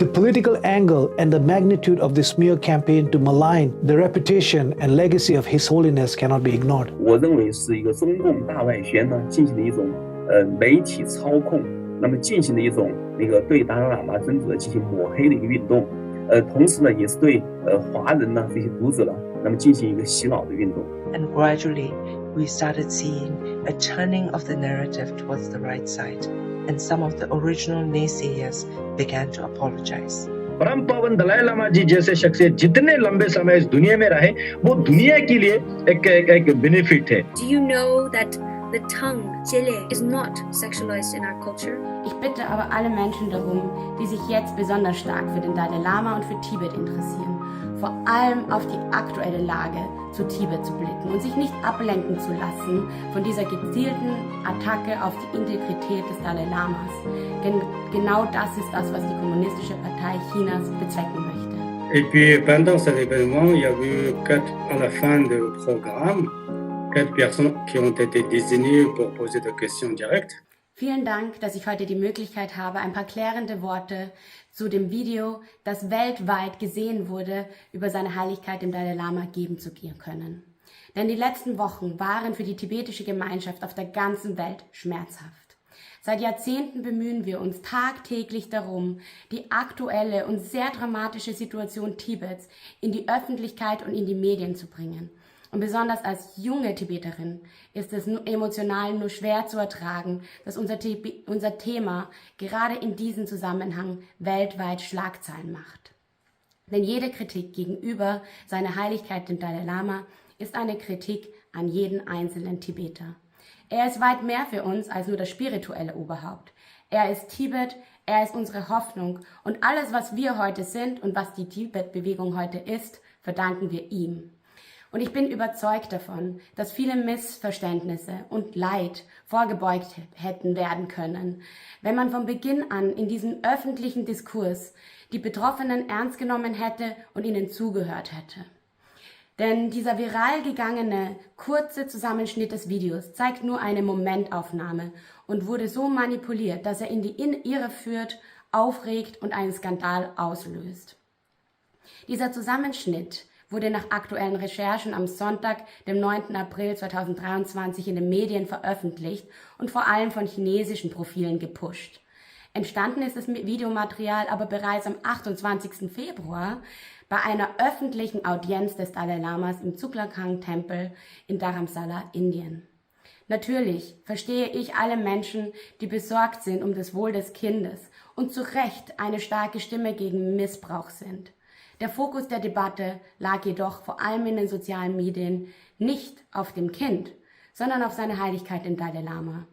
The political angle and the magnitude of the smear campaign to malign the reputation and legacy of His Holiness cannot be ignored. 我认为是一个中共大外宣呢进行的一种媒体操控，那么进行的一种对达赖喇嘛真主的进行抹黑的一个运动，同时呢也是对华人呢这些读者呢，那么进行一个洗脑的运动。And gradually, we started seeing a turning of the narrative towards the right side, and some of the original naysayers began to apologize. परम पावन दलाई लामा जी जैसे शख्सियत जितने लंबे समय इस दुनिया में रहे वो दुनिया के लिए एक बेनिफिट है. Do you know that the tongue, Jele, is not sexualized in our culture? Ich bitte aber alle Menschen darum, die sich jetzt besonders stark für den Dalai Lama und für Tibet interessieren, vor allem auf die aktuelle Lage zu Tibet zu blicken und sich nicht ablenken zu lassen von dieser gezielten Attacke auf die Integrität des Dalai Lamas. Denn genau das ist das, was die Kommunistische Partei Chinas bezwecken möchte. Et puis pendant cet événement, il y a eu à la fin du programme, 4 personnes qui ont été désignées pour poser des questions directes. Vielen Dank, dass ich heute die Möglichkeit habe, ein paar klärende Worte zu dem Video, das weltweit gesehen wurde, über seine Heiligkeit dem Dalai Lama geben zu können. Denn die letzten Wochen waren für die tibetische Gemeinschaft auf der ganzen Welt schmerzhaft. Seit Jahrzehnten bemühen wir uns tagtäglich darum, die aktuelle und sehr dramatische Situation Tibets in die Öffentlichkeit und in die Medien zu bringen. Und besonders als junge Tibeterin ist es emotional nur schwer zu ertragen, dass unser Thema gerade in diesem Zusammenhang weltweit Schlagzeilen macht. Denn jede Kritik gegenüber seiner Heiligkeit dem Dalai Lama ist eine Kritik an jeden einzelnen Tibeter. Er ist weit mehr für uns als nur das spirituelle Oberhaupt. Er ist Tibet, er ist unsere Hoffnung und alles, was wir heute sind und was die Tibet-Bewegung heute ist, verdanken wir ihm. Und ich bin überzeugt davon, dass viele Missverständnisse und Leid vorgebeugt hätten werden können, wenn man von Beginn an in diesem öffentlichen Diskurs die Betroffenen ernst genommen hätte und ihnen zugehört hätte. Denn dieser viral gegangene, kurze Zusammenschnitt des Videos zeigt nur eine Momentaufnahme und wurde so manipuliert, dass er in die Irre führt, aufregt und einen Skandal auslöst. Dieser Zusammenschnitt wurde nach aktuellen Recherchen am Sonntag, dem 9. April 2023 in den Medien veröffentlicht und vor allem von chinesischen Profilen gepusht. Entstanden ist das Videomaterial aber bereits am 28. Februar bei einer öffentlichen Audienz des Dalai Lamas im Chulalongkorn-Tempel in Dharamsala, Indien. Natürlich verstehe ich alle Menschen, die besorgt sind um das Wohl des Kindes und zu Recht eine starke Stimme gegen Missbrauch sind. Der Fokus der Debatte lag jedoch vor allem in den sozialen Medien nicht auf dem Kind, sondern auf seine Heiligkeit dem Dalai Lama.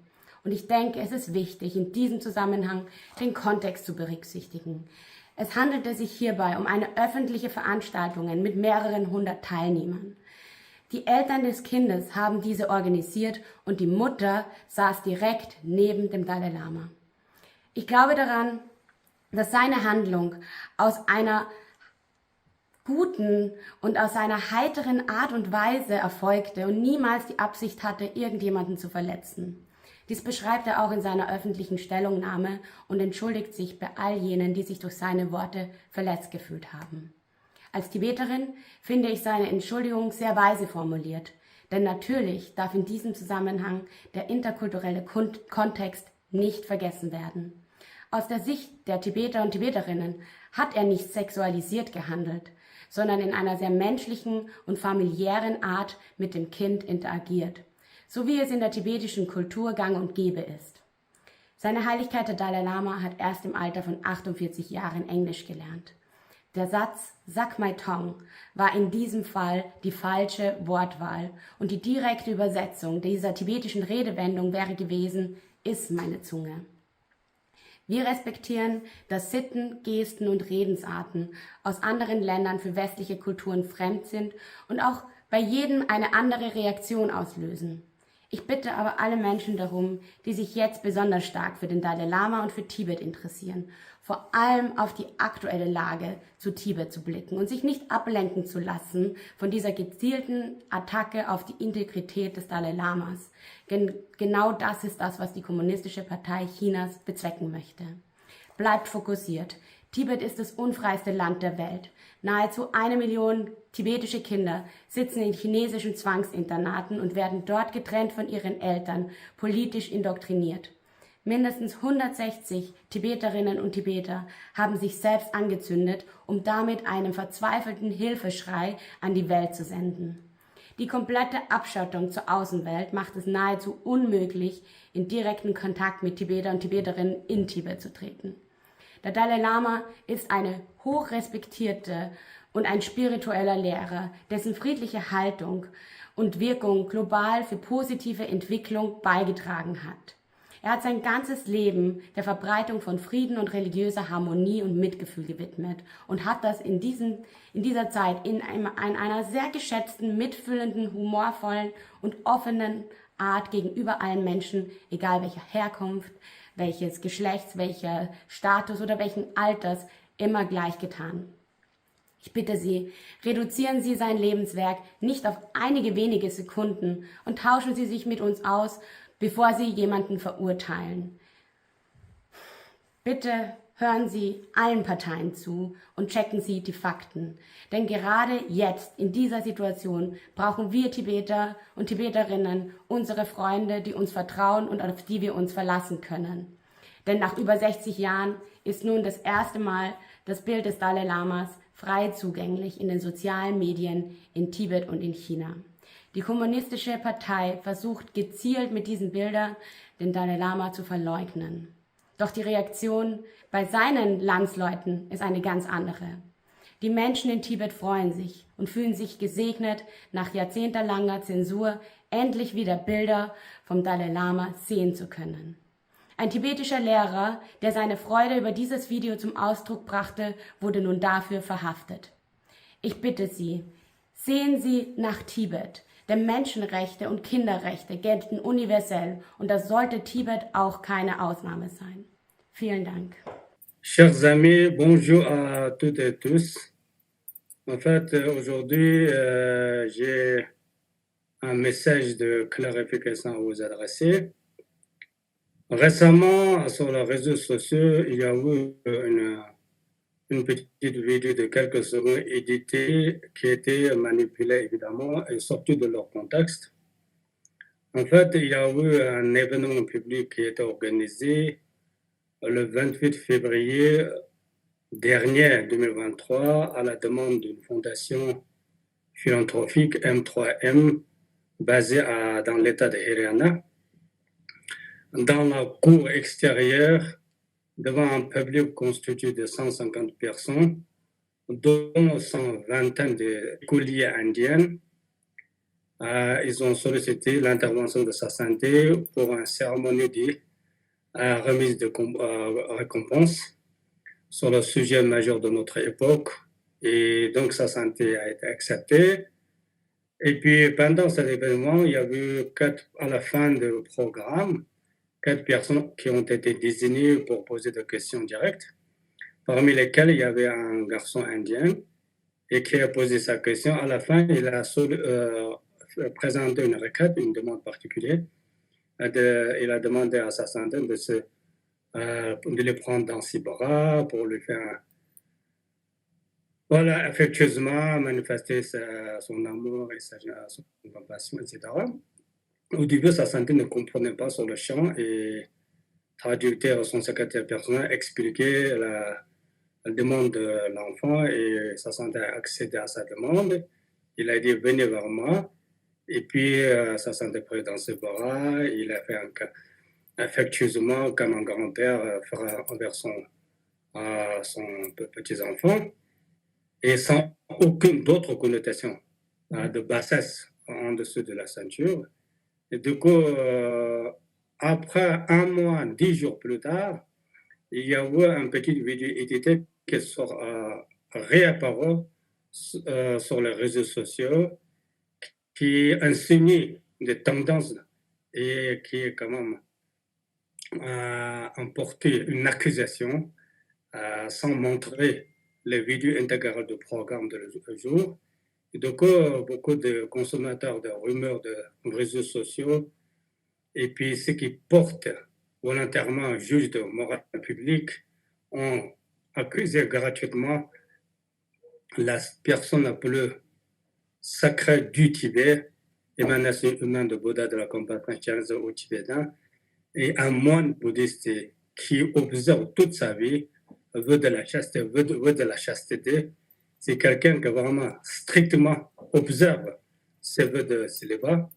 Und ich denke, es ist wichtig, in diesem Zusammenhang den Kontext zu berücksichtigen. Es handelte sich hierbei um eine öffentliche Veranstaltung mit mehreren 100 Teilnehmern. Die Eltern des Kindes haben diese organisiert und die Mutter saß direkt neben dem Dalai Lama. Ich glaube daran, dass seine Handlung aus einer guten und aus einer heiteren Art und Weise erfolgte und niemals die Absicht hatte, irgendjemanden zu verletzen. Dies beschreibt er auch in seiner öffentlichen Stellungnahme und entschuldigt sich bei all jenen, die sich durch seine Worte verletzt gefühlt haben. Als Tibeterin finde ich seine Entschuldigung sehr weise formuliert, denn natürlich darf in diesem Zusammenhang der interkulturelle Kontext nicht vergessen werden. Aus der Sicht der Tibeter und Tibeterinnen hat er nicht sexualisiert gehandelt, sondern in einer sehr menschlichen und familiären Art mit dem Kind interagiert, so wie es in der tibetischen Kultur gang und gäbe ist. Seine Heiligkeit der Dalai Lama hat erst im Alter von 48 Jahren Englisch gelernt. Der Satz "Suck my tongue" war in diesem Fall die falsche Wortwahl und die direkte Übersetzung dieser tibetischen Redewendung wäre gewesen: "Iss meine Zunge". Wir respektieren, dass Sitten, Gesten und Redensarten aus anderen Ländern für westliche Kulturen fremd sind und auch bei jedem eine andere Reaktion auslösen. Ich bitte aber alle Menschen darum, die sich jetzt besonders stark für den Dalai Lama und für Tibet interessieren, vor allem auf die aktuelle Lage zu Tibet zu blicken und sich nicht ablenken zu lassen von dieser gezielten Attacke auf die Integrität des Dalai Lamas. Denn genau das ist das, was die Kommunistische Partei Chinas bezwecken möchte. Bleibt fokussiert. Tibet ist das unfreiste Land der Welt. Nahezu 1 Million tibetische Kinder sitzen in chinesischen Zwangsinternaten und werden dort getrennt von ihren Eltern politisch indoktriniert. Mindestens 160 Tibeterinnen und Tibeter haben sich selbst angezündet, um damit einen verzweifelten Hilfeschrei an die Welt zu senden. Die komplette Abschottung zur Außenwelt macht es nahezu unmöglich, in direkten Kontakt mit Tibeter und Tibeterinnen in Tibet zu treten. Der Dalai Lama ist eine hochrespektierte und ein spiritueller Lehrer, dessen friedliche Haltung und Wirkung global für positive Entwicklung beigetragen hat. Er hat sein ganzes Leben der Verbreitung von Frieden und religiöser Harmonie und Mitgefühl gewidmet und hat das in dieser Zeit in einer sehr geschätzten, mitfühlenden, humorvollen und offenen Art gegenüber allen Menschen, egal welcher Herkunft, welches Geschlechts, welcher Status oder welchen Alters, immer gleich getan. Ich bitte Sie, reduzieren Sie sein Lebenswerk nicht auf einige wenige Sekunden und tauschen Sie sich mit uns aus, bevor Sie jemanden verurteilen. Bitte hören Sie allen Parteien zu und checken Sie die Fakten. Denn gerade jetzt, in dieser Situation, brauchen wir Tibeter und Tibeterinnen unsere Freunde, die uns vertrauen und auf die wir uns verlassen können. Denn nach über 60 Jahren ist nun das erste Mal das Bild des Dalai Lamas frei zugänglich in den sozialen Medien in Tibet und in China. Die kommunistische Partei versucht gezielt mit diesen Bildern den Dalai Lama zu verleugnen. Doch die Reaktion bei seinen Landsleuten ist eine ganz andere. Die Menschen in Tibet freuen sich und fühlen sich gesegnet, nach jahrzehntelanger Zensur endlich wieder Bilder vom Dalai Lama sehen zu können. Ein tibetischer Lehrer, der seine Freude über dieses Video zum Ausdruck brachte, wurde nun dafür verhaftet. Ich bitte Sie, sehen Sie nach Tibet. Denn Menschenrechte und Kinderrechte gelten universell und das sollte Tibet auch keine Ausnahme sein. Vielen Dank. Chers amis, bonjour à toutes et tous. En fait, aujourd'hui, j'ai un message de clarification à vous adresser. Récemment, sur les réseaux sociaux, il y a eu une petite vidéo de quelques secondes éditée qui a été manipulée évidemment et sortie de leur contexte. En fait, il y a eu un événement public qui a été organisé le 28 février dernier 2023 à la demande d'une fondation philanthropique M3M basée dans l'État de Haryana. Dans la cour extérieure, devant un public constitué de 150 personnes, dont 120 de couliers indiens, ils ont sollicité l'intervention de sa santé pour une cérémonie de remise de récompense sur le sujet majeur de notre époque. Et donc, sa santé a été acceptée. Et puis, pendant cet événement, il y a eu à la fin du programme, 4 personnes qui ont été désignées pour poser des questions directes, parmi lesquelles il y avait un garçon indien et qui a posé sa question. À la fin, il a présenté une requête, une demande particulière. Il a demandé à sa santé de le prendre dans ses bras pour lui faire affectueusement manifester son amour et son compassion, etc. Au début, sa santé ne comprenait pas sur le champ et traducteur, son secrétaire personnel, expliquait la demande de l'enfant et sa santé a accédé à sa demande. Il a dit « venez vers moi ». Et puis, sa santé pris dans ses bras. Il a fait affectueusement comme un grand-père fera envers son petit-enfant et sans aucune autre connotation de bassesse en dessous de la ceinture. Et du coup, après 1 mois, 10 jours plus tard, il y a eu une petite vidéo éditée qui réapparu sur les réseaux sociaux qui insinue des tendances et qui quand même emporté une accusation sans montrer les vidéos intégrales du programme de jour. Et du coup, beaucoup de consommateurs de rumeurs de réseaux sociaux et puis ceux qui portent volontairement un juge de morale publique ont accuser gratuitement la personne la plus sacrée du Tibet, émanation humaine de Bouddha de la compassion au Tibétain, et un moine bouddhiste qui observe toute sa vie, veut de la chasteté, c'est quelqu'un qui vraiment strictement observe ses vœux de célibat.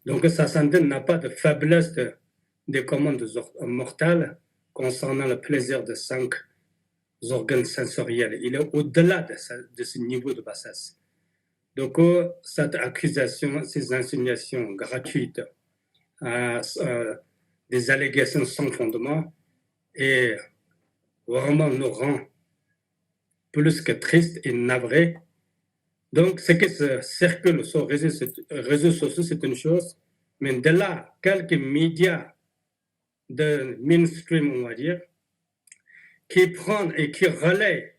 Donc sa santé n'a pas de faiblesse des commandes mortales concernant le plaisir de 5 organes sensoriels. Il est au-delà de ce niveau de bassesse. Donc cette accusation, ces insinuations gratuites, des allégations sans fondement, et vraiment nous rend plus que triste et navré. Donc, ce qui se circule sur les réseaux sociaux, c'est une chose, mais de là, quelques médias de mainstream, on va dire, qui prennent et qui relaient,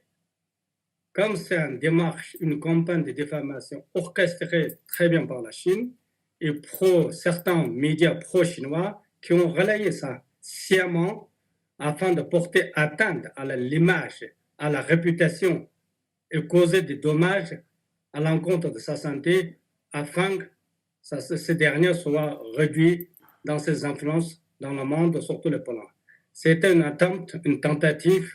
comme c'est une démarche, une campagne de diffamation orchestrée très bien par la Chine, et certains médias pro-chinois qui ont relayé ça sciemment afin de porter atteinte à l'image, à la réputation et causer des dommages à l'encontre de sa santé afin que ces dernières soient réduites dans ses influences dans le monde, surtout le Pologne. C'était une tentative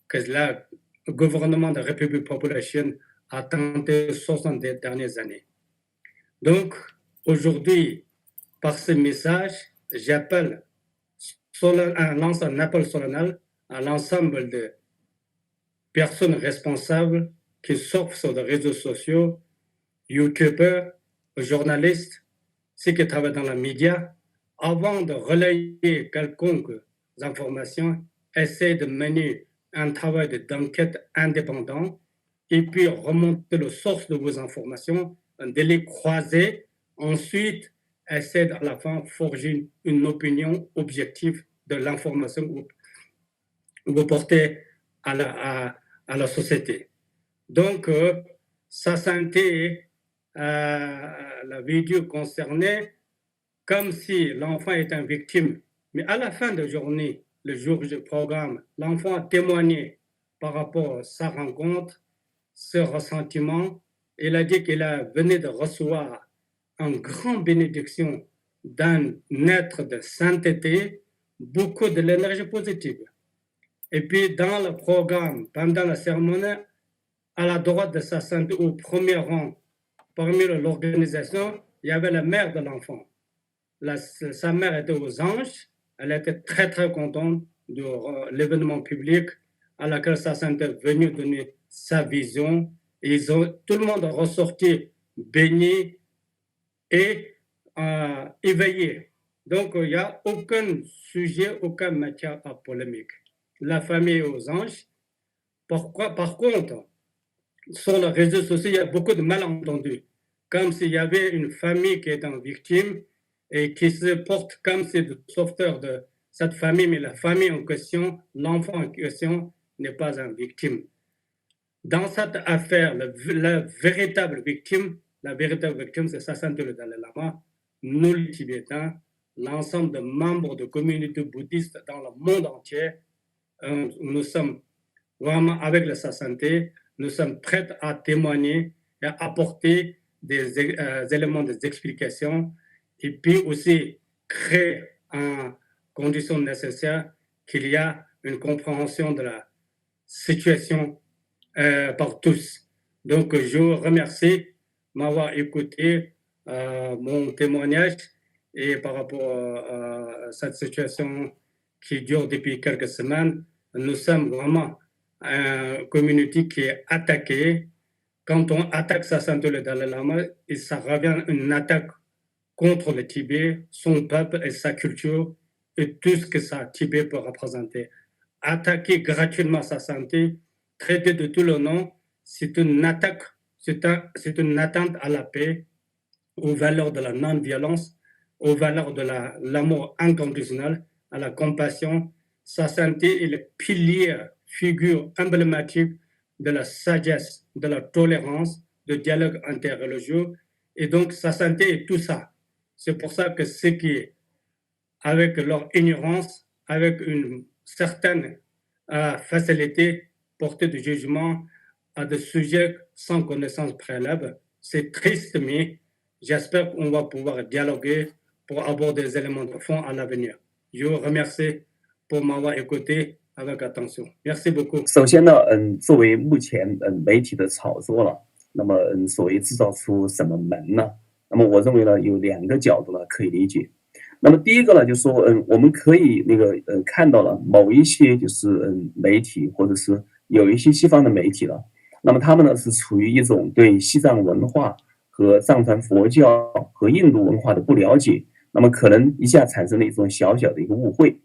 que le gouvernement de la République populaire chine a tenté 60 dernières années. Donc, aujourd'hui, par ce message, j'appelle lance un appel solennel à l'ensemble de personnes responsables qui sortent sur les réseaux sociaux, youtubeurs, journalistes, ceux qui travaillent dans les médias, avant de relayer quelconque information, essayer de mener un travail d'enquête indépendant et puis remonter les sources de vos informations, de les croiser, ensuite essayer à la fin forger une opinion objective de l'information que vous portez à la société. Donc, sa santé, la vidéo concernait comme si l'enfant était une victime. Mais à la fin de la journée, le jour du programme, l'enfant a témoigné par rapport à sa rencontre, ce ressentiment. Il a dit qu'il venait de recevoir une grande bénédiction d'un être de sainteté, beaucoup de l'énergie positive. Et puis dans le programme, pendant la cérémonie, à la droite de sa santé, au premier rang, parmi l'organisation, il y avait la mère de l'enfant. Sa mère était aux anges, elle était très très contente de l'événement public à laquelle sa santé est venue donner sa vision. Et tout le monde est ressorti béni et éveillé. Donc il n'y a aucun sujet, aucune matière à polémique. La famille est aux anges. Par contre, sur les réseaux sociaux, il y a beaucoup de malentendus. Comme s'il y avait une famille qui est en victime et qui se porte comme si le sauveteur de cette famille, mais la famille en question, l'enfant en question, n'est pas une victime. Dans cette affaire, la véritable victime, c'est sa santé le Dalai Lama, nous les Tibétains, l'ensemble des membres de communautés bouddhistes dans le monde entier. Nous sommes vraiment avec sa santé, nous sommes prêts à témoigner et à apporter des éléments d'explication et puis aussi créer en conditions nécessaires qu'il y a une compréhension de la situation par tous. Donc, je vous remercie de m'avoir écouté mon témoignage et par rapport à cette situation qui dure depuis quelques semaines, nous sommes vraiment une communauté qui est attaquée. Quand on attaque sa santé le Dalai Lama, ça revient une attaque contre le Tibet, son peuple et sa culture et tout ce que ça Tibet peut représenter. Attaquer gratuitement sa santé, traiter de tout le nom, c'est une attaque, c'est une atteinte à la paix, aux valeurs de la non-violence, aux valeurs de l'amour inconditionnel, à la compassion. Sa santé est le pilier, figure emblématique de la sagesse, de la tolérance, du dialogue interreligieux. Et donc, sa santé est tout ça. C'est pour ça que ceux qui, avec leur ignorance, avec une certaine à faciliter, porter du jugement à des sujets sans connaissance préalable. C'est triste, mais j'espère qu'on va pouvoir dialoguer pour aborder des éléments de fond à l'avenir. Je vous remercie pour m'avoir écouté avec attention. Merci beaucoup. 首先呢，作为目前媒体的炒作了，那么所谓制造出什么门呢？那么我认为呢，有2个角度呢可以理解。那么第一个呢，就是说，我们可以看到了某一些就是媒体，或者是有一些西方的媒体了，那么他们呢是处于一种对西藏文化和藏传佛教和印度文化的不了解，那么可能一下产生了一种小小的一个误会。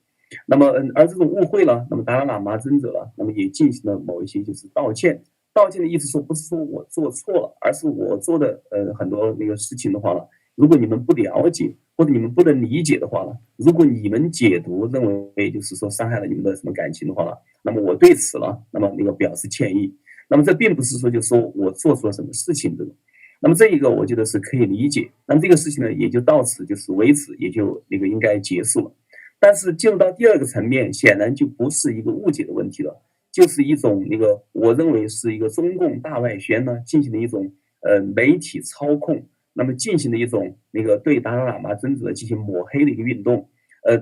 那么而这种误会呢，那么达赖喇嘛尊者呢，那么也进行了某一些就是道歉。道歉的意思说不是说我做错了，而是我做的很多事情的话呢，如果你们不了解或者你们不能理解的话呢，如果你们解读认为就是说伤害了你们的什么感情的话呢，那么我对此呢，那么表示歉意。那么这并不是说就说我做出了什么事情这种。那么这一个我觉得是可以理解。那么这个事情呢，也就到此就是为止，也就应该结束了。但是进入到第2个层面，显然就不是一个误解的问题了，就是一种我认为是一个中共大外宣呢进行的一种媒体操控，那么进行的一种对达赖喇嘛尊者进行抹黑的一个运动，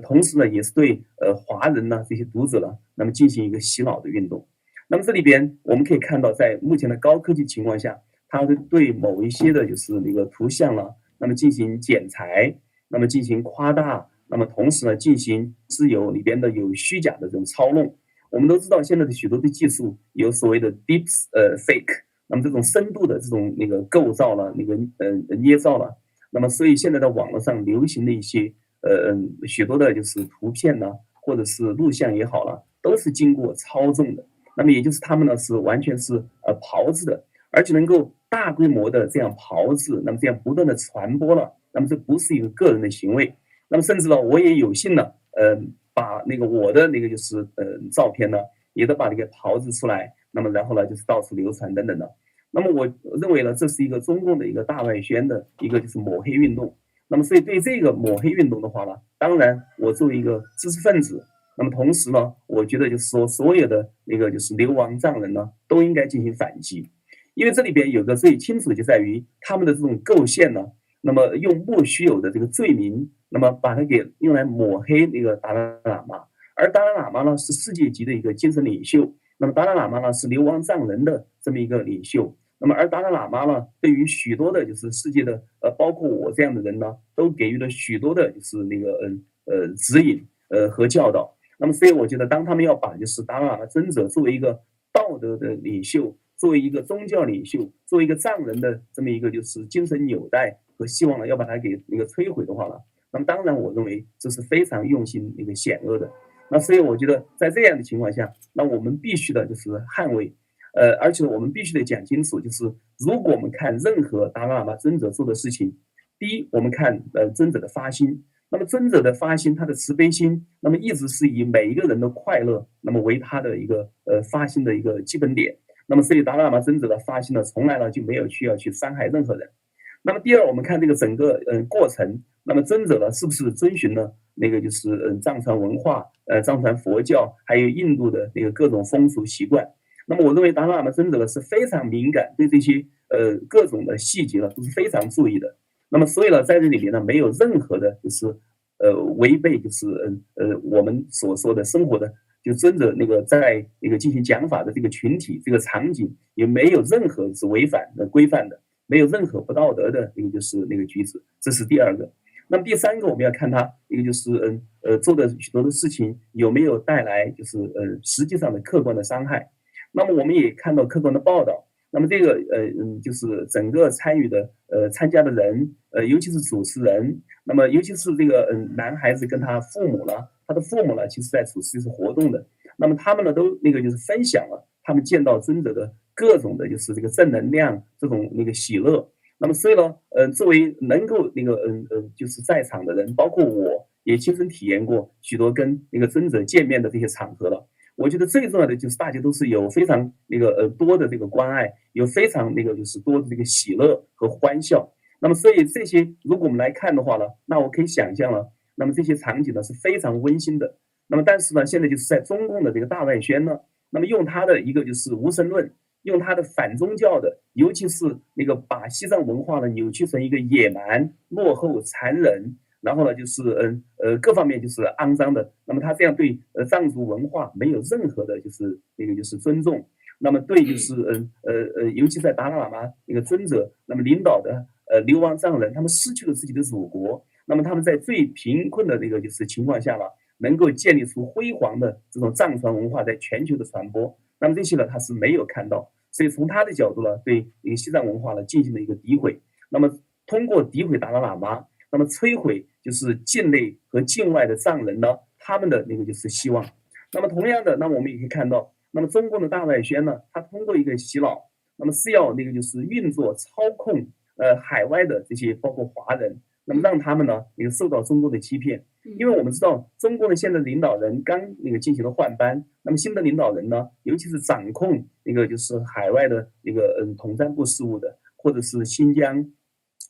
同时呢也是对华人呢这些读者呢，那么进行一个洗脑的运动。那么这里边我们可以看到，在目前的高科技情况下，它对某一些的就是图像了，那么进行剪裁，那么进行夸大，那么同时呢进行是有里边的有虚假的这种操弄。我们都知道现在的许多的技术有所谓的 deep fake， 那么这种深度的这种构造了捏造了，那么所以现在在网络上流行的一些许多的就是图片呢，或者是录像也好了，都是经过操纵的。那么也就是他们呢是完全是炮制的，而且能够大规模的这样炮制，那么这样不断的传播了，那么这不是一个个人的行为。那么甚至呢，我也有幸呢，把我的就是照片呢，也都把给炮制出来，那么然后呢就是到处流传等等的。那么我认为呢，这是一个中共的一个大外宣的一个就是抹黑运动。那么所以对这个抹黑运动的话呢，当然我作为一个知识分子，那么同时呢，我觉得就是说所有的就是流亡藏人呢，都应该进行反击。因为这里边有个最清楚的就在于他们的这种构陷呢，那么用莫须有的这个罪名，那么把它给用来抹黑达赖喇嘛。而达赖喇嘛呢是世界级的一个精神领袖，那么达赖喇嘛呢是流亡藏人的这么一个领袖。那么而达赖喇嘛呢，对于许多的就是世界的包括我这样的人呢，都给予了许多的就是指引和教导。那么所以我觉得当他们要把就是达赖喇嘛尊者作为一个道德的领袖，作为一个宗教领袖，作为一个藏人的这么一个就是精神纽带和希望呢，要把它给摧毁的话呢，那么当然我认为这是非常用心险恶的。那所以我觉得在这样的情况下，那我们必须的就是捍卫，而且我们必须得讲清楚，就是如果我们看任何达赖喇嘛尊者做的事情，第一，我们看尊者的发心。那么尊者的发心，他的慈悲心，那么一直是以每一个人的快乐，那么为他的一个发心的一个基本点。那么所以达赖喇嘛尊者的发心呢，从来呢就没有需要去伤害任何人。那么第二，我们看这个整个过程，那么尊者呢是不是遵循了就是藏传文化、藏传佛教，还有印度的各种风俗习惯。那么我认为达赖喇嘛尊者呢是非常敏感，对这些各种的细节呢都是非常注意的。那么所以呢，在这里面呢，没有任何的就是违背就是我们所说的生活的，就尊者在进行讲法的这个群体这个场景，也没有任何是违反的规范的，没有任何不道德的就是举止，这是第二个。那么第三个，我们要看他就是做的许多的事情有没有带来就是实际上的客观的伤害。那么我们也看到客观的报道。那么这个就是整个参与的参加的人，尤其是主持人，那么尤其是这个男孩子跟他父母呢，他的父母呢，其实在主持活动的，那么他们呢都就是分享了他们见到尊者的各种的就是这个正能量，这种喜乐。那么所以呢，作为能够就是在场的人，包括我也亲身体验过许多跟尊者见面的这些场合了。我觉得最重要的就是大家都是有非常多的关爱，有非常就是多的喜乐和欢笑。那么所以这些如果我们来看的话呢，那我可以想象了，那么这些场景呢是非常温馨的。那么但是呢，现在就是在中共的这个大外宣呢，那么用他的一个就是无神论，用他的反宗教的，尤其是那个把西藏文化呢扭曲成一个野蛮、落后、残忍，然后呢就是各方面就是肮脏的。那么他这样对藏族文化没有任何的就是那个就是尊重。那么对就是尤其在达赖喇嘛那个尊者那么领导的流亡藏人，他们失去了自己的祖国，那么他们在最贫困的那个就是情况下呢，能够建立出辉煌的这种藏传文化在全球的传播。那么这些呢，他是没有看到，所以从他的角度呢，对一个西藏文化呢进行了一个诋毁。那么通过诋毁达赖喇嘛，那么摧毁就是境内和境外的藏人呢，他们的那个就是希望。那么同样的，那么我们也可以看到，那么中共的大外宣呢，它通过一个洗脑，那么是要那个就是运作操控海外的这些包括华人，那么让他们呢那个受到中共的欺骗。因为我们知道中共的现在领导人刚那个进行了换班，那么新的领导人呢，尤其是掌控那个就是海外的那个统战部事务的，或者是新疆、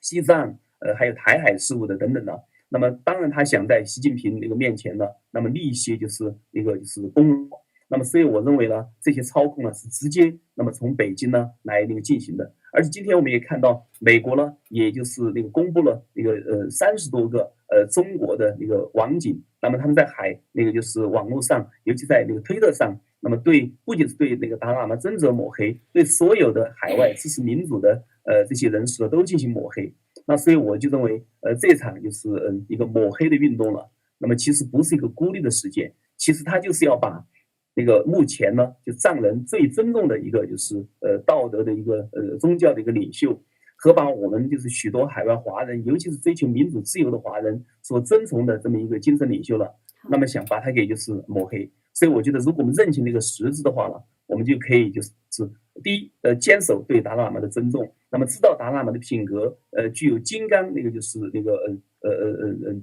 西藏还有台海事务的等等的。那么当然他想在习近平那个面前呢，那么立一些就是那个就是功劳。那么所以我认为呢，这些操控呢是直接那么从北京呢来那个进行的。而且今天我们也看到，美国呢也就是那个公布了那个30多个中国的那个网警，那么他们在那个就是网络上，尤其在那个推特上，那么不仅是对那个达赖喇嘛尊者抹黑，对所有的海外支持民主的这些人士呢都进行抹黑。那所以我就认为这场就是一个抹黑的运动了。那么其实不是一个孤立的事件，其实它就是要把那个目前呢，就藏人最尊重的一个就是道德的一个宗教的一个领袖，和把我们就是许多海外华人，尤其是追求民主自由的华人所遵从的这么一个精神领袖了，那么想把他给就是抹黑。所以我觉得，如果我们认清那个实质的话呢，我们就可以就是第一坚守对达赖喇嘛的尊重，那么知道达赖喇嘛的品格具有金刚那个就是那个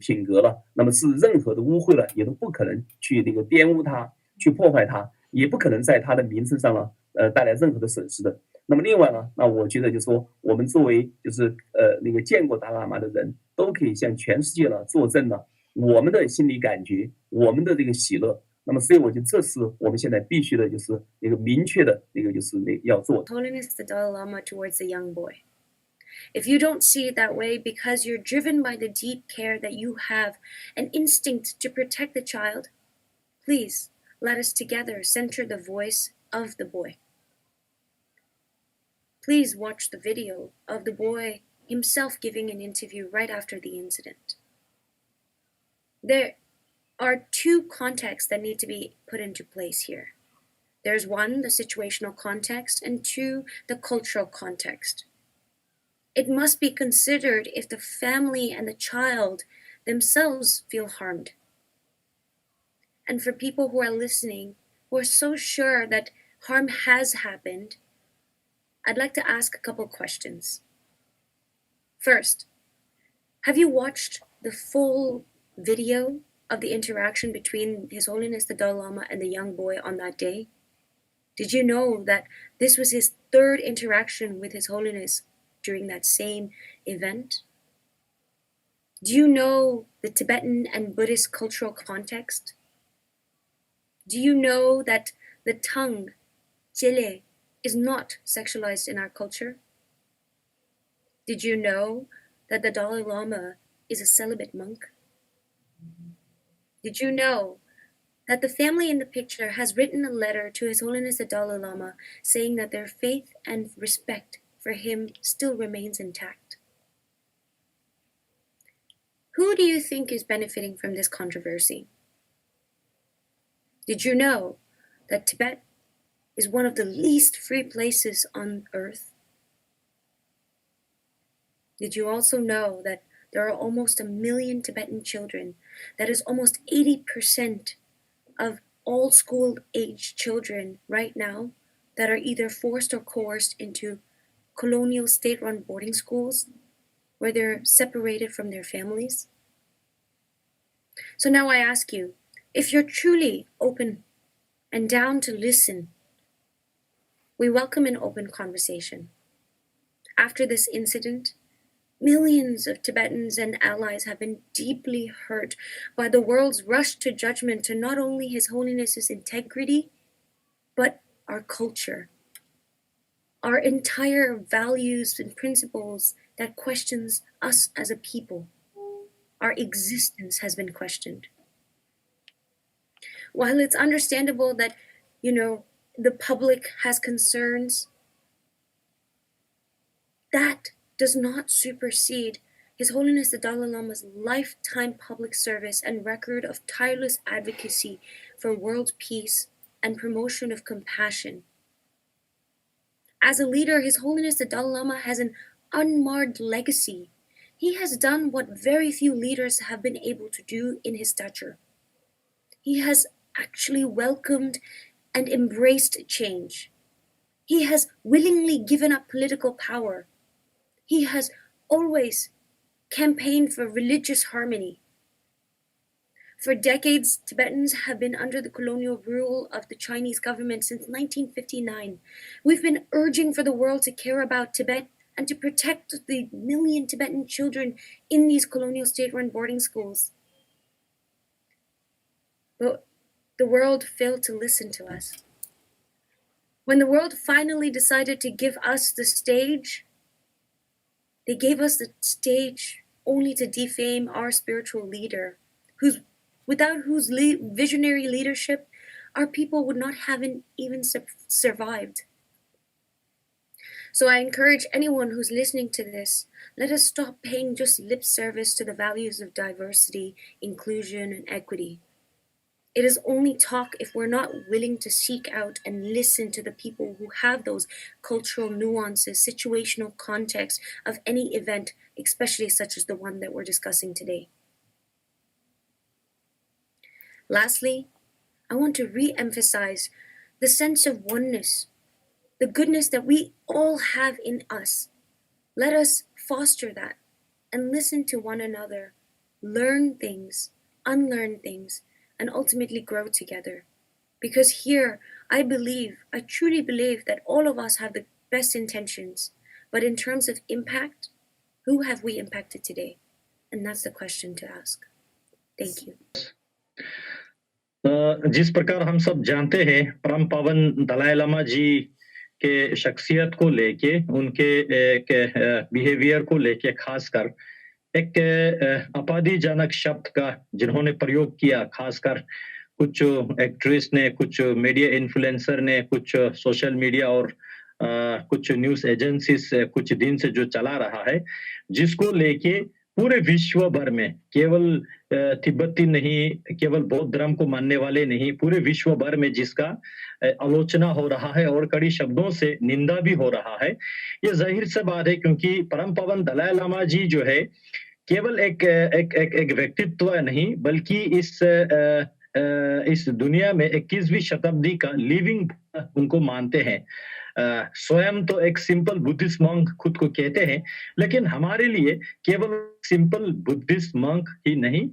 品格了，那么是任何的污秽了也都不可能去那个玷污他，去破坏它，也不可能在他的名声上呢，带来任何的损失的。那么另外呢，那我觉得就是说，我们作为就是那个见过达赖喇嘛的人，都可以向全世界呢作证呢，我们的心理感觉，我们的这个喜乐。那么所以我觉得这是我们现在必须的，就是那个明确的那个就是那要做的。 Holiness the Dalai Lama towards the young boy. If you don't see it that way because you're driven by the deep care that you have, an instinct to protect the child, please let us together center the voice of the boy. Please watch the video of the boy himself giving an interview right after the incident. There are two contexts that need to be put into place here. There's one, the situational context, and two, the cultural context. It must be considered if the family and the child themselves feel harmed. And for people who are listening, who are so sure that harm has happened, I'd like to ask a couple questions. First, have you watched the full video of the interaction between His Holiness the Dalai Lama and the young boy on that day? Did you know that this was his third interaction with His Holiness during that same event? Do you know the Tibetan and Buddhist cultural context? Do you know that the tongue, jele, is not sexualized in our culture? Did you know that the Dalai Lama is a celibate monk? Did you know that the family in the picture has written a letter to His Holiness the Dalai Lama saying that their faith and respect for him still remains intact? Who do you think is benefiting from this controversy? Did you know that Tibet is one of the least free places on earth? Did you also know that there are almost 1 million Tibetan children, that is almost 80% of all school-age children right now, that are either forced or coerced into colonial state-run boarding schools where they're separated from their families? So now I ask you, if you're truly open and down to listen, we welcome an open conversation. After this incident, Millions of Tibetans and allies have been deeply hurt by the world's rush to judgment to not only His Holiness's integrity, but our culture, our entire values and principles that questions us as a people. Our existence has been questioned. While it's understandable that, the public has concerns, that does not supersede His Holiness the Dalai Lama's lifetime public service and record of tireless advocacy for world peace and promotion of compassion. As a leader, His Holiness the Dalai Lama has an unmarred legacy. He has done what very few leaders have been able to do in his stature. He has actually welcomed and embraced change. He has willingly given up political power. He has always campaigned for religious harmony. For decades, Tibetans have been under the colonial rule of the Chinese government since 1959. We've been urging for the world to care about Tibet and to protect the million Tibetan children in these colonial state-run boarding schools. But the world failed to listen to us. When the world finally decided to give us the stage, they gave us the stage only to defame our spiritual leader, without whose visionary leadership our people would not have even survived. So I encourage anyone who's listening to this, let us stop paying just lip service to the values of diversity, inclusion, and equity. It is only talk if we're not willing to seek out and listen to the people who have those cultural nuances, situational context of any event, especially such as the one that we're discussing today. Lastly, I want to re-emphasize the sense of oneness, the goodness that we all have in us. Let us foster that and listen to one another, learn things, unlearn things, and ultimately grow together. Because here, I truly believe that all of us have the best intentions, but in terms of impact, who have we impacted today? And that's the question to ask. Thank you. जिस प्रकार हम सब जानते हैं परम पावन दलाई लामा जी के शख्सियत को लेके, उनके बिहेवियर को लेके खासकर एक आपत्तिजनक शब्द का जिन्होंने प्रयोग किया, खासकर कुछ एक्ट्रेस ने, कुछ मीडिया इन्फ्लुएंसर ने, कुछ सोशल मीडिया और कुछ न्यूज़ एजेंसीज कुछ दिन से जो चला रहा है, जिसको लेके पूरे विश्व भर में केवल तिब्बती नहीं, केवल बौद्ध धर्म को मानने वाले नहीं, पूरे विश्व भर में जिसका आलोचना हो रहा है और कड़ी शब्दों से निंदा भी हो रहा है। ये जाहिर सी बात है क्योंकि परम पावन दलाई लामा जी जो है केवल एक व्यक्तित्व नहीं, बल्कि इस दुनिया में 21वीं शताब्दी का लिविंग उनको मानते हैं। स्वयं तो एक सिंपल बुद्धिस्ट मंक खुद को कहते हैं, लेकिन हमारे लिए केवल सिंपल बुद्धिस्ट मंक ही नहीं,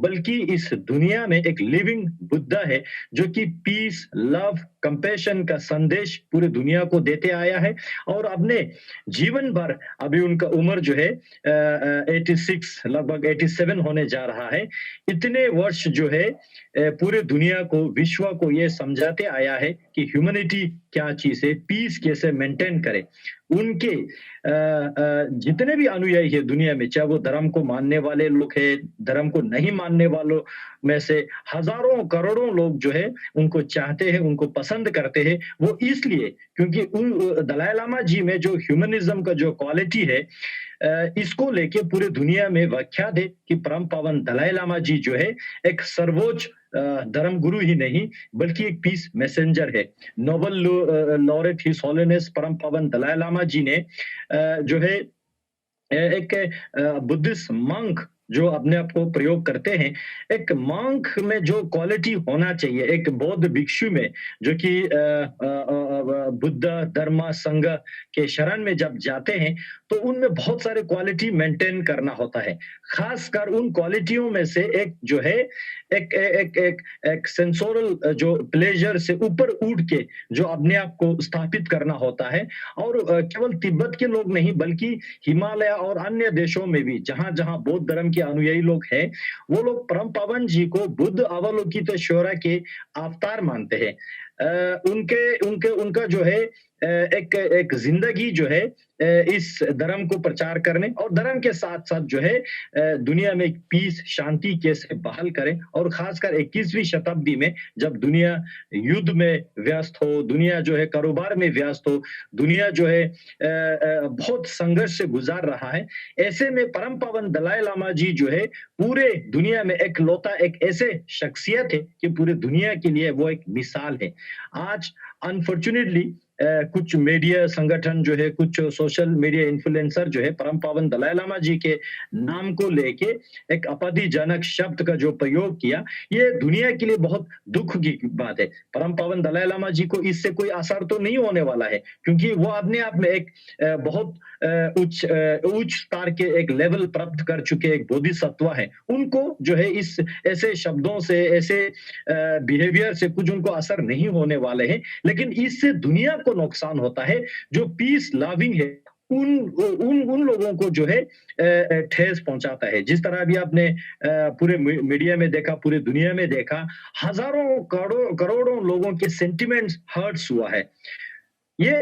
बल्कि इस दुनिया में एक लिविंग बुद्धा है जो कि पीस, लव, कंपैशन का संदेश पूरे दुनिया को देते आया है। और अपने जीवन भर, अभी उनका उम्र जो है 86, लगभग 87 होने जा रहा है, इतने वर्ष जो है पूरे दुनिया को, विश्व को ये समझाते आया है कि ह्यूमैनिटी क्या चीज है, पीस कैसे मेंटेन करे। उनके जितने भी अनुयायी है दुनिया में, चाहे वो धर्म को मानने वाले लोग हैं, धर्म को नहीं मानने वालों में से हजारों करोड़ों लोग जो है उनको चाहते हैं, उनको पसंद करते हैं। वो इसलिए क्योंकि उन दलाई लामा जी में जो ह्यूमनिज्म का जो क्वालिटी है, इसको लेके पूरे दुनिया में व्याख्यात है कि परम पावन दलाई लामा जी जो है एक सर्वोच्च धर्म गुरु ही नहीं, बल्कि एक पीस मैसेंजर है। नोबेल लॉरेट हिज हॉलिनेस परम पावन दलाई लामा जी ने जो है एक बुद्धिस्ट मंक जो अपने आप को प्रयोग करते हैं, एक मॉन्क में जो क्वालिटी होना चाहिए, एक बौद्ध भिक्षु में, जो कि बुद्ध धर्म संघ के शरण में जब जाते हैं, तो उनमें बहुत सारे क्वालिटी मेंटेन करना होता है। खासकर उन क्वालिटियों में से एक जो है, एक सेंसोरल जो प्लेजर से ऊपर उठ के जो अपने आप को स्थापित करना होता है। और केवल तिब्बत के लोग नहीं, बल्कि हिमालय और अन्य देशों में भी जहां जहां बौद्ध धर्म के अनुयायी लोग हैं, वो लोग परम पावन जी को बुद्ध अवलोकितेश्वरा के अवतार मानते हैं। उनका जो है एक जिंदगी जो है इस धर्म को प्रचार करने और धर्म के साथ साथ जो है दुनिया में पीस, शांति कैसे बहाल करें। और खासकर 21वीं शताब्दी में जब दुनिया युद्ध में व्यस्त हो, दुनिया जो है कारोबार में व्यस्त हो, दुनिया जो है बहुत संघर्ष से गुजार रहा है, ऐसे में परम पावन दलाई लामा जी जो है पूरे दुनिया में एक लौता एक ऐसे शख्सियत है कि पूरे दुनिया के लिए वो एक मिसाल है। आज अनफॉर्चुनेटली कुछ मीडिया संगठन जो है, कुछ सोशल मीडिया इन्फ्लुएंसर जो है परम पावन दलाई लामा जी के नाम को लेके एक आपत्तिजनक शब्द का जो प्रयोग किया, ये दुनिया के लिए बहुत दुख की बात है। परम पावन दलाई लामा जी को इससे कोई असर तो नहीं होने वाला है, क्योंकि वो अपने आप में एक बहुत उच्च स्तर के एक लेवल प्राप्त कर चुके एक बोधिसत्व है। उनको जो है इस ऐसे शब्दों से, ऐसे बिहेवियर से कुछ उनको असर नहीं होने वाले हैं, लेकिन इससे दुनिया को नुकसान होता है। जो पीस लविंग है उन लोगों को जो है ठेस पहुंचाता है। जिस तरह अभी आपने पूरे मीडिया में देखा, पूरे दुनिया में देखा, हजारों करोड़ों लोगों के सेंटिमेंट्स हर्ट्स हुआ है। ये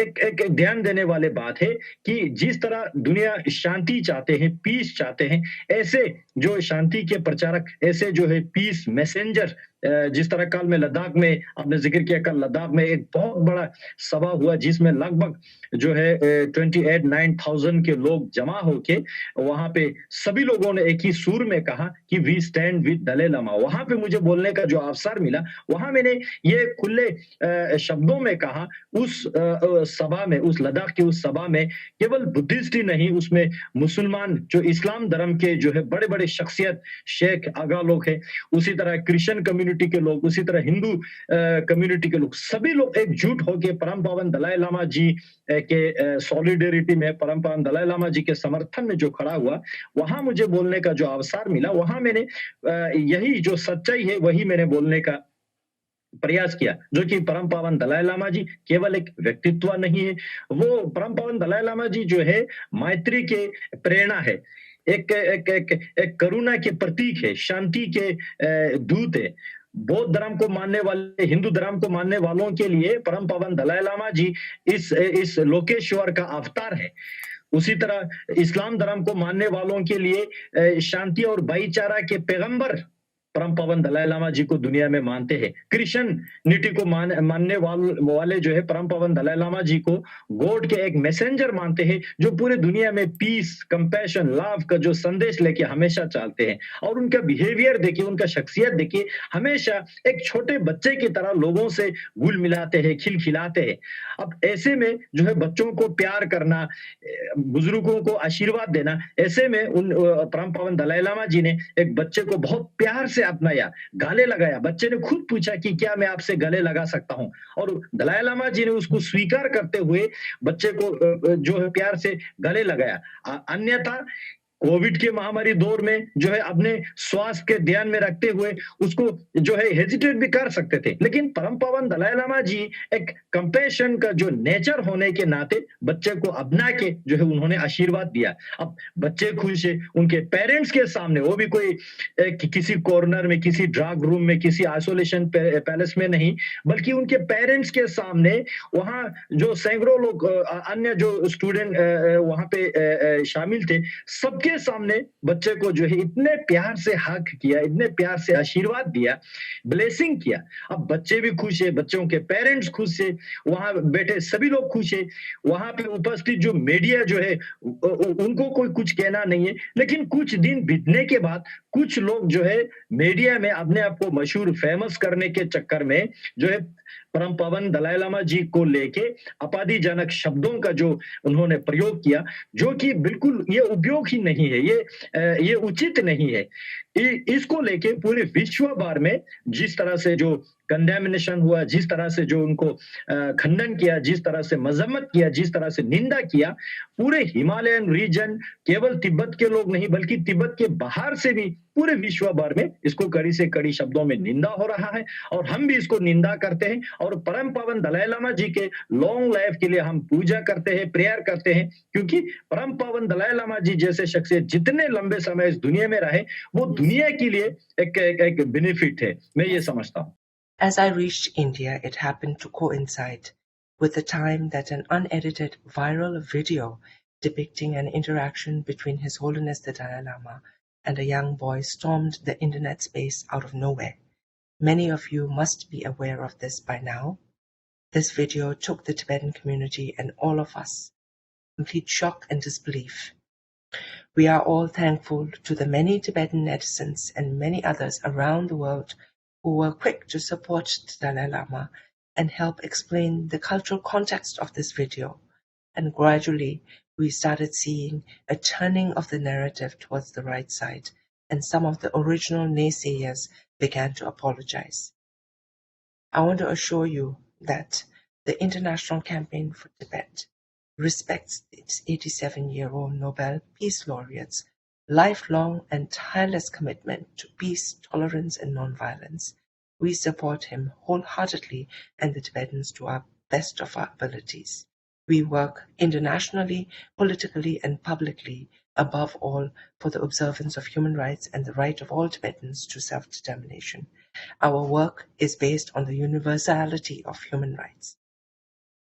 एक ध्यान देने वाले बात है कि जिस तरह दुनिया शांति चाहते हैं, पीस चाहते हैं, ऐसे जो शांति के प्रचारक, ऐसे जो है पीस मैसेंजर, जिस तरह कल में लद्दाख में आपने जिक्र किया, कल लद्दाख में एक बहुत बड़ा सभा हुआ जिसमें लगभग जो है 28,900 के लोग जमा होके वहां पे सभी लोगों ने एक ही सुर में कहा कि we stand with Dalai Lama. वहां पे मुझे बोलने का जो अवसर मिला, वहां मैंने ये खुले शब्दों में कहा। उस सभा में, उस लद्दाख की उस सभा में केवल बुद्धिस्ट ही नहीं, उसमें मुसलमान जो इस्लाम धर्म के जो है बड़े बड़े शख्सियत, शेख आगा लोग हैं, उसी तरह क्रिश्चियन कम्युनिटी के लोग, उसी तरह हिंदू कम्युनिटी के लोग, सभी लोग एकजुट होकर परम पावन दलाई लामा जी के सॉलिडेरिटी में, परम पावन दलाई लामा जी के समर्थन में जो खड़ा हुआ, वहां मुझे बोलने का जो अवसर मिला, वहां मैंने यही जो सच्चाई है वही मैंने बोलने का प्रयास किया। जो कि परम पावन दलाई लामा जी केवल एक व्यक्तित्व नहीं है, वो परम पावन दलाई लामा जी जो है मैत्री के प्रेरणा है, एक करुणा के प्रतीक है, शांति के दूत है। बौद्ध धर्म को मानने वाले, हिंदू धर्म को मानने वालों के लिए परम पावन दलाई लामा जी इस लोकेश्वर का अवतार है। उसी तरह इस्लाम धर्म को मानने वालों के लिए शांति और भाईचारा के पैगंबर परम पावन दलाई लामा जी को दुनिया में मानते हैं। क्रिश्चियनिटी को मानने वाले जो है परम पावन दलाई लामा जी को गॉड के एक मैसेंजर मानते हैं, जो पूरे दुनिया में पीस, कंपैशन, लव का जो संदेश लेके हमेशा चलते हैं। और उनका बिहेवियर देखिए, उनका शख्सियत देखिए, हमेशा एक छोटे बच्चे की तरह लोगों से घुल मिलाते हैं, खिलखिलाते हैं। अब ऐसे में जो है बच्चों को प्यार करना, बुजुर्गों को आशीर्वाद देना, ऐसे में उन परम पावन दलाई लामा जी ने एक बच्चे को बहुत प्यार से अपनाया, गले लगाया। बच्चे ने खुद पूछा कि क्या मैं आपसे गले लगा सकता हूं, और दलाई लामा जी ने उसको स्वीकार करते हुए बच्चे को जो है प्यार से गले लगाया। अन्यथा कोविड के महामारी दौर में जो है अपने स्वास्थ्य के ध्यान में रखते हुए उसको जो है हेजिटेट भी कर सकते थे, लेकिन परम पावन दलाई लामा जी एक कंपैशन का जो नेचर होने के नाते बच्चे को अपना के जो है उन्होंने आशीर्वाद दिया। अब बच्चे खुश है, उनके पेरेंट्स के सामने, वो भी कोई किसी कॉर्नर में, किसी ड्रग रूम में, किसी आइसोलेशन पैलेस में नहीं, बल्कि उनके पेरेंट्स के सामने, वहां जो सैकड़ों लोग अन्य जो स्टूडेंट वहां पे शामिल थे, सबके सामने बच्चे को जो है इतने प्यार से हक किया, इतने प्यार से आशीर्वाद दिया, ब्लेसिंग किया। अब बच्चे भी खुश है, बच्चों के पेरेंट्स खुश है, वहां बैठे सभी लोग खुश है, वहां पे उपस्थित जो मीडिया जो है उनको कोई कुछ कहना नहीं है। लेकिन कुछ दिन बीतने के बाद कुछ लोग जो है मीडिया में अपने आप को मशहूर, फेमस करने के चक्कर में जो है परम पावन दलाई लामा जी को लेके अपादिजनक शब्दों का जो उन्होंने प्रयोग किया, जो कि बिल्कुल ये उपयोग ही नहीं है, ये उचित नहीं है। इसको लेके पूरे विश्व भर में जिस तरह से जो कंडेमिनेशन हुआ, जिस तरह से जो उनको खंडन किया, जिस तरह से मजम्मत किया, जिस तरह से निंदा किया, पूरे हिमालयन रीजन, केवल तिब्बत के लोग नहीं बल्कि तिब्बत के बाहर से भी पूरे विश्व भर में इसको कड़ी से कड़ी शब्दों में निंदा हो रहा है और हम भी इसको निंदा करते हैं और परम पावन दलाई लामा जी के लॉन्ग लाइफ के लिए हम पूजा करते हैं, प्रेयर करते हैं, क्योंकि परम पावन दलाई लामा जी जैसे शख्सियत जितने लंबे समय इस दुनिया में रहे वो दुनिया के लिए एक बेनिफिट है, मैं ये समझता हूँ। As I reached India, it happened to coincide with the time that an unedited viral video depicting an interaction between His Holiness the Dalai Lama and a young boy stormed the internet space out of nowhere. Many of you must be aware of this by now. This video took the Tibetan community and all of us complete shock and disbelief. We are all thankful to the many Tibetan netizens and many others around the world who were quick to support the Dalai Lama and help explain the cultural context of this video. And gradually, we started seeing a turning of the narrative towards the right side, and some of the original naysayers began to apologize. I want to assure you that the International Campaign for Tibet respects its 87-year-old Nobel Peace Laureate's lifelong and tireless commitment to peace, tolerance, and nonviolence. We support him wholeheartedly and the Tibetans to our best of our abilities. We work internationally, politically, and publicly, above all, for the observance of human rights and the right of all Tibetans to self-determination. Our work is based on the universality of human rights.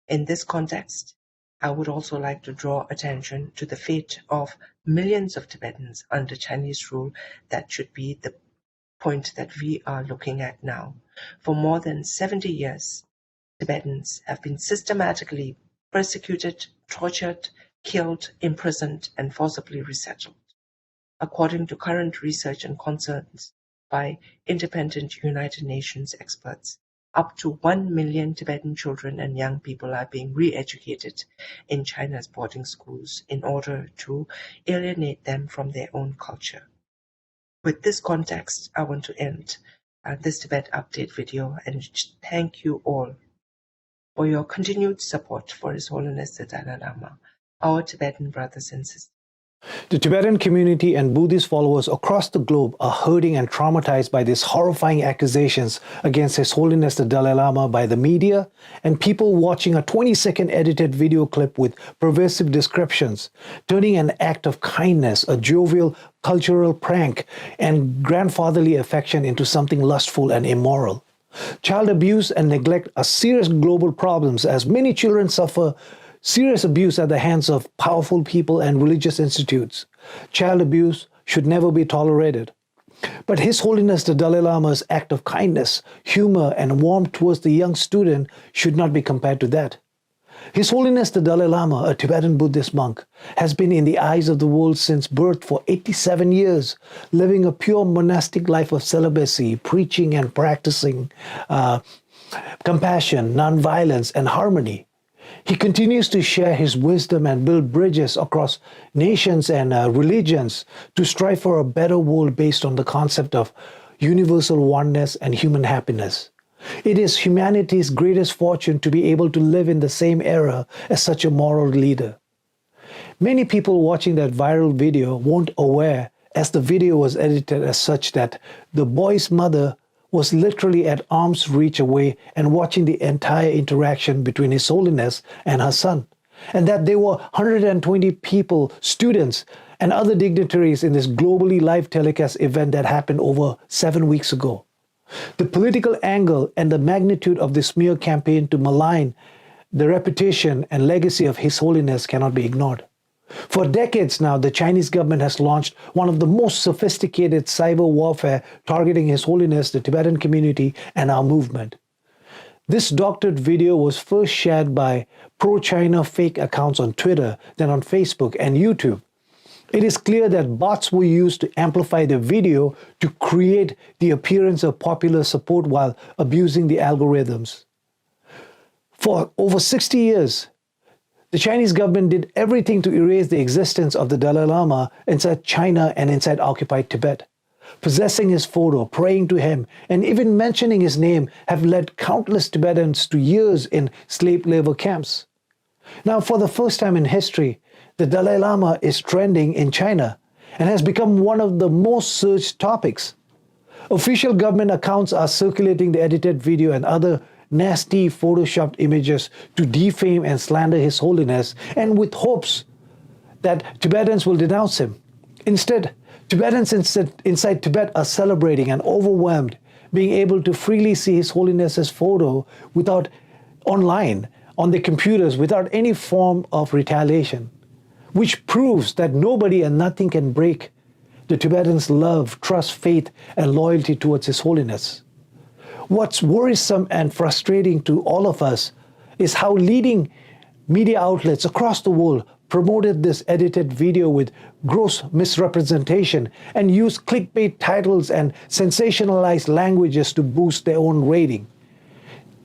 In this context, I would also like to draw attention to the fate of millions of Tibetans under Chinese rule. That should be the point that we are looking at now. For more than 70 years, Tibetans have been systematically persecuted, tortured, killed, imprisoned, and forcibly resettled. According to current research and concerns by independent United Nations experts, up to 1 million Tibetan children and young people are being re-educated in China's boarding schools in order to alienate them from their own culture. With this context, I want to end this Tibet update video and thank you all for your continued support for His Holiness the Dalai Lama, our Tibetan brothers and sisters. The Tibetan community and Buddhist followers across the globe are hurting and traumatized by these horrifying accusations against His Holiness the Dalai Lama by the media and people watching a 20-second edited video clip with pervasive descriptions, turning an act of kindness, a jovial cultural prank, and grandfatherly affection into something lustful and immoral. Child abuse and neglect are serious global problems as many children suffer serious abuse at the hands of powerful people and religious institutes. Child abuse should never be tolerated. But His Holiness the Dalai Lama's act of kindness, humor, and warmth towards the young student should not be compared to that. His Holiness the Dalai Lama, a Tibetan Buddhist monk, has been in the eyes of the world since birth for 87 years, living a pure monastic life of celibacy, preaching and practicing compassion, nonviolence, and harmony. He continues to share his wisdom and build bridges across nations and religions to strive for a better world based on the concept of universal oneness and human happiness. It is humanity's greatest fortune to be able to live in the same era as such a moral leader. Many people watching that viral video weren't aware, as the video was edited as such, that the boy's mother was literally at arm's reach away and watching the entire interaction between His Holiness and her son, and that there were 120 people, students, and other dignitaries in this globally live telecast event that happened over 7 weeks ago. The political angle and the magnitude of this smear campaign to malign the reputation and legacy of His Holiness cannot be ignored. For decades now, the Chinese government has launched one of the most sophisticated cyber warfare targeting His Holiness, the Tibetan community, and our movement. This doctored video was first shared by pro-China fake accounts on Twitter, then on Facebook and YouTube. It is clear that bots were used to amplify the video to create the appearance of popular support while abusing the algorithms. For over 60 years, the Chinese government did everything to erase the existence of the Dalai Lama inside China and inside occupied Tibet. Possessing his photo, praying to him, and even mentioning his name have led countless Tibetans to years in slave labor camps. Now, for the first time in history, the Dalai Lama is trending in China and has become one of the most searched topics. Official government accounts are circulating the edited video and other nasty photoshopped images to defame and slander His Holiness, and with hopes that Tibetans will denounce him. Instead, Tibetans inside Tibet are celebrating and overwhelmed, being able to freely see His Holiness's photo without online, on their computers, without any form of retaliation, which proves that nobody and nothing can break the Tibetans' love, trust, faith, and loyalty towards His Holiness. What's worrisome and frustrating to all of us is how leading media outlets across the world promoted this edited video with gross misrepresentation and used clickbait titles and sensationalized languages to boost their own rating.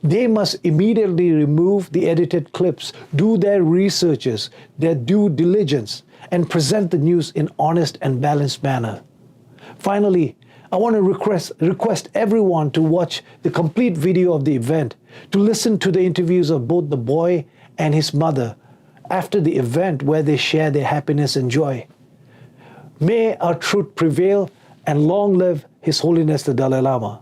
They must immediately remove the edited clips, do their researches, their due diligence, and present the news in honest and balanced manner. Finally, I want to request everyone to watch the complete video of the event, to listen to the interviews of both the boy and his mother after the event, where they share their happiness and joy. May our truth prevail, and long live His Holiness the Dalai Lama.